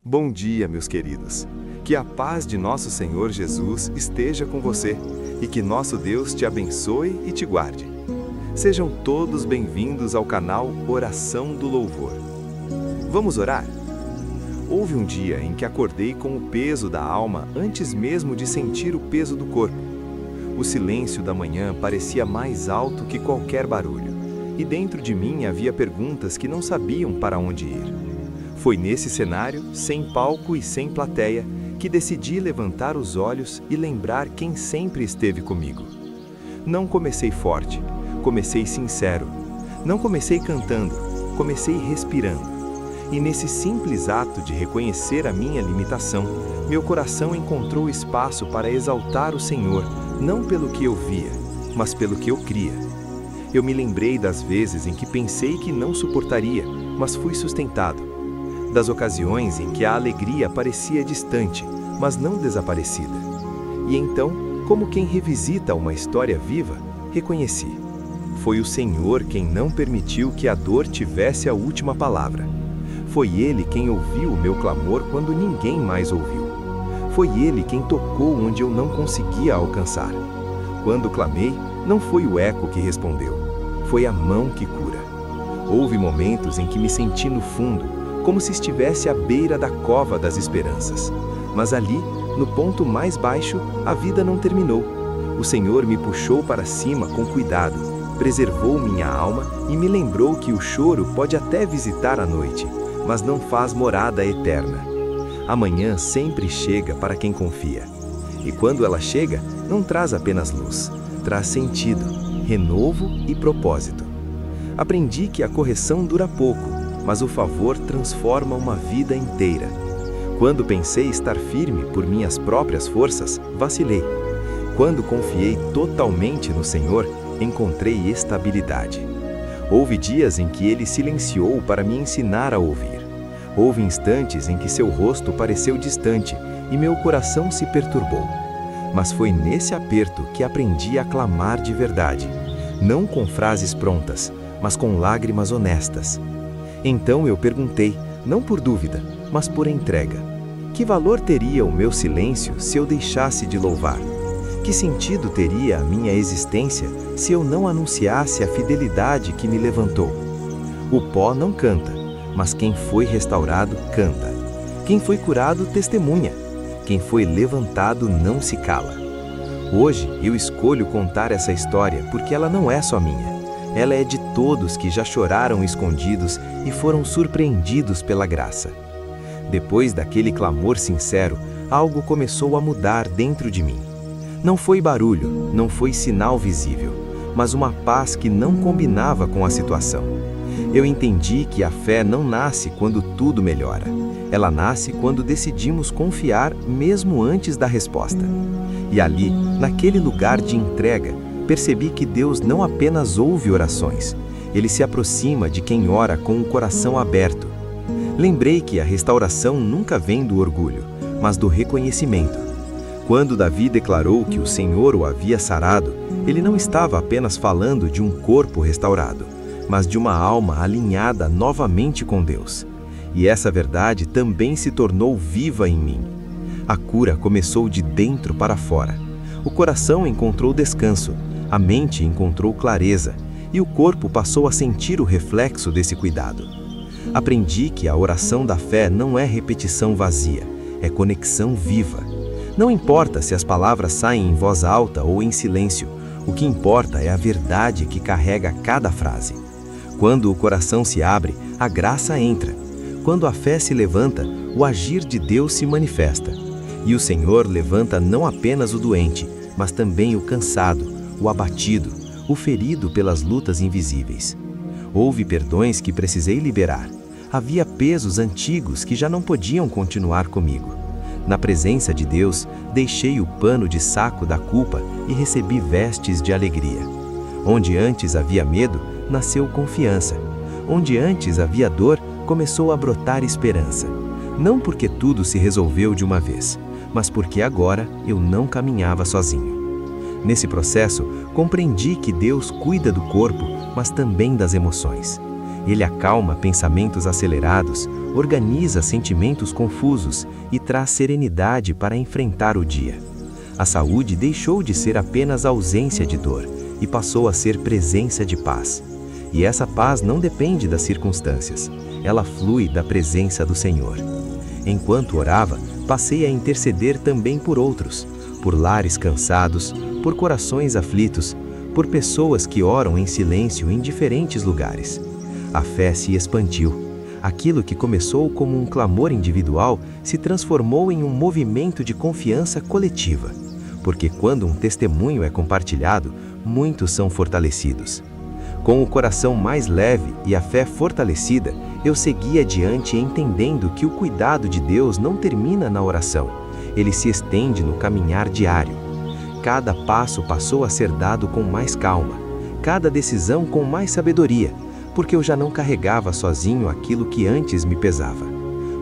Bom dia, meus queridos. Que a paz de nosso Senhor Jesus esteja com você e que nosso Deus te abençoe e te guarde. Sejam todos bem-vindos ao canal Oração do Louvor. Vamos orar? Houve um dia em que acordei com o peso da alma antes mesmo de sentir o peso do corpo. O silêncio da manhã parecia mais alto que qualquer barulho, e dentro de mim havia perguntas que não sabiam para onde ir. Foi nesse cenário, sem palco e sem plateia, que decidi levantar os olhos e lembrar quem sempre esteve comigo. Não comecei forte, comecei sincero. Não comecei cantando, comecei respirando. E nesse simples ato de reconhecer a minha limitação, meu coração encontrou espaço para exaltar o Senhor, não pelo que eu via, mas pelo que eu cria. Eu me lembrei das vezes em que pensei que não suportaria, mas fui sustentado. Das ocasiões em que a alegria parecia distante, mas não desaparecida. E então, como quem revisita uma história viva, reconheci. Foi o Senhor quem não permitiu que a dor tivesse a última palavra. Foi Ele quem ouviu o meu clamor quando ninguém mais ouviu. Foi Ele quem tocou onde eu não conseguia alcançar. Quando clamei, não foi o eco que respondeu, foi a mão que cura. Houve momentos em que me senti no fundo, como se estivesse à beira da cova das esperanças. Mas ali, no ponto mais baixo, a vida não terminou. O Senhor me puxou para cima com cuidado, preservou minha alma e me lembrou que o choro pode até visitar a noite, mas não faz morada eterna. A manhã sempre chega para quem confia. E quando ela chega, não traz apenas luz, traz sentido, renovo e propósito. Aprendi que a correção dura pouco, mas o favor transforma uma vida inteira. Quando pensei estar firme por minhas próprias forças, vacilei. Quando confiei totalmente no Senhor, encontrei estabilidade. Houve dias em que Ele silenciou para me ensinar a ouvir. Houve instantes em que seu rosto pareceu distante e meu coração se perturbou. Mas foi nesse aperto que aprendi a clamar de verdade, não com frases prontas, mas com lágrimas honestas. Então eu perguntei, não por dúvida, mas por entrega. Que valor teria o meu silêncio se eu deixasse de louvar? Que sentido teria a minha existência se eu não anunciasse a fidelidade que me levantou? O pó não canta, mas quem foi restaurado canta. Quem foi curado testemunha. Quem foi levantado não se cala. Hoje eu escolho contar essa história porque ela não é só minha. Ela é de todos que já choraram escondidos e foram surpreendidos pela graça. Depois daquele clamor sincero, algo começou a mudar dentro de mim. Não foi barulho, não foi sinal visível, mas uma paz que não combinava com a situação. Eu entendi que a fé não nasce quando tudo melhora. Ela nasce quando decidimos confiar mesmo antes da resposta. E ali, naquele lugar de entrega, percebi que Deus não apenas ouve orações, Ele se aproxima de quem ora com o coração aberto. Lembrei que a restauração nunca vem do orgulho, mas do reconhecimento. Quando Davi declarou que o Senhor o havia sarado, ele não estava apenas falando de um corpo restaurado, mas de uma alma alinhada novamente com Deus. E essa verdade também se tornou viva em mim. A cura começou de dentro para fora. O coração encontrou descanso, a mente encontrou clareza e o corpo passou a sentir o reflexo desse cuidado. Aprendi que a oração da fé não é repetição vazia, é conexão viva. Não importa se as palavras saem em voz alta ou em silêncio, o que importa é a verdade que carrega cada frase. Quando o coração se abre, a graça entra. Quando a fé se levanta, o agir de Deus se manifesta. E o Senhor levanta não apenas o doente, mas também o cansado, o abatido, o ferido pelas lutas invisíveis. Houve perdões que precisei liberar. Havia pesos antigos que já não podiam continuar comigo. Na presença de Deus, deixei o pano de saco da culpa e recebi vestes de alegria. Onde antes havia medo, nasceu confiança. Onde antes havia dor, começou a brotar esperança. Não porque tudo se resolveu de uma vez, mas porque agora eu não caminhava sozinho. Nesse processo, compreendi que Deus cuida do corpo, mas também das emoções. Ele acalma pensamentos acelerados, organiza sentimentos confusos e traz serenidade para enfrentar o dia. A saúde deixou de ser apenas ausência de dor e passou a ser presença de paz. E essa paz não depende das circunstâncias, ela flui da presença do Senhor. Enquanto orava, passei a interceder também por outros, por lares cansados, por corações aflitos, por pessoas que oram em silêncio em diferentes lugares. A fé se expandiu. Aquilo que começou como um clamor individual se transformou em um movimento de confiança coletiva, porque quando um testemunho é compartilhado, muitos são fortalecidos. Com o coração mais leve e a fé fortalecida, eu segui adiante entendendo que o cuidado de Deus não termina na oração, ele se estende no caminhar diário. Cada passo passou a ser dado com mais calma, cada decisão com mais sabedoria, porque eu já não carregava sozinho aquilo que antes me pesava.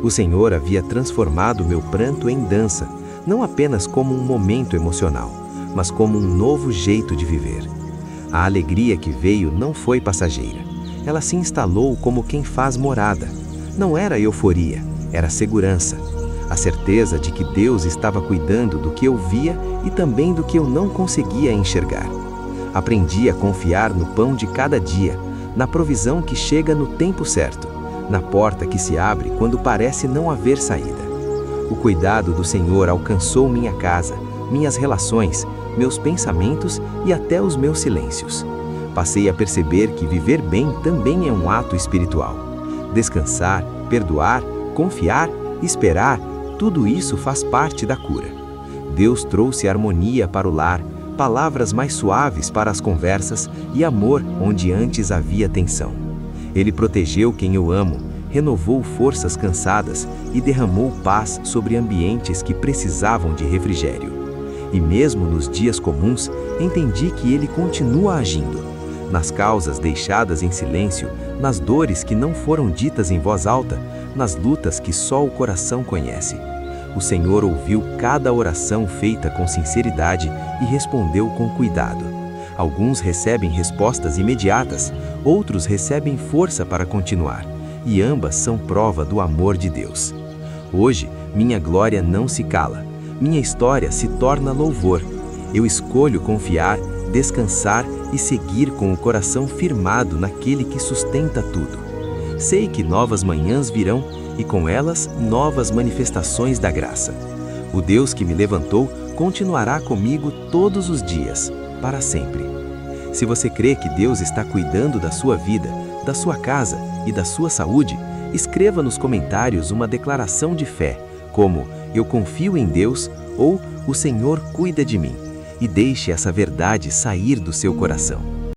O Senhor havia transformado meu pranto em dança, não apenas como um momento emocional, mas como um novo jeito de viver. A alegria que veio não foi passageira. Ela se instalou como quem faz morada. Não era euforia, era segurança. A certeza de que Deus estava cuidando do que eu via e também do que eu não conseguia enxergar. Aprendi a confiar no pão de cada dia, na provisão que chega no tempo certo, na porta que se abre quando parece não haver saída. O cuidado do Senhor alcançou minha casa, minhas relações, meus pensamentos e até os meus silêncios. Passei a perceber que viver bem também é um ato espiritual. Descansar, perdoar, confiar, esperar, tudo isso faz parte da cura. Deus trouxe harmonia para o lar, palavras mais suaves para as conversas e amor onde antes havia tensão. Ele protegeu quem eu amo, renovou forças cansadas e derramou paz sobre ambientes que precisavam de refrigério. E mesmo nos dias comuns, entendi que Ele continua agindo. Nas causas deixadas em silêncio, nas dores que não foram ditas em voz alta, nas lutas que só o coração conhece. O Senhor ouviu cada oração feita com sinceridade e respondeu com cuidado. Alguns recebem respostas imediatas, outros recebem força para continuar, e ambas são prova do amor de Deus. Hoje, minha glória não se cala. Minha história se torna louvor. Eu escolho confiar, descansar e seguir com o coração firmado naquele que sustenta tudo. Sei que novas manhãs virão e com elas novas manifestações da graça. O Deus que me levantou continuará comigo todos os dias, para sempre. Se você crê que Deus está cuidando da sua vida, da sua casa e da sua saúde, escreva nos comentários uma declaração de fé, como "Eu confio em Deus" ou "O Senhor cuida de mim", e deixe essa verdade sair do seu coração.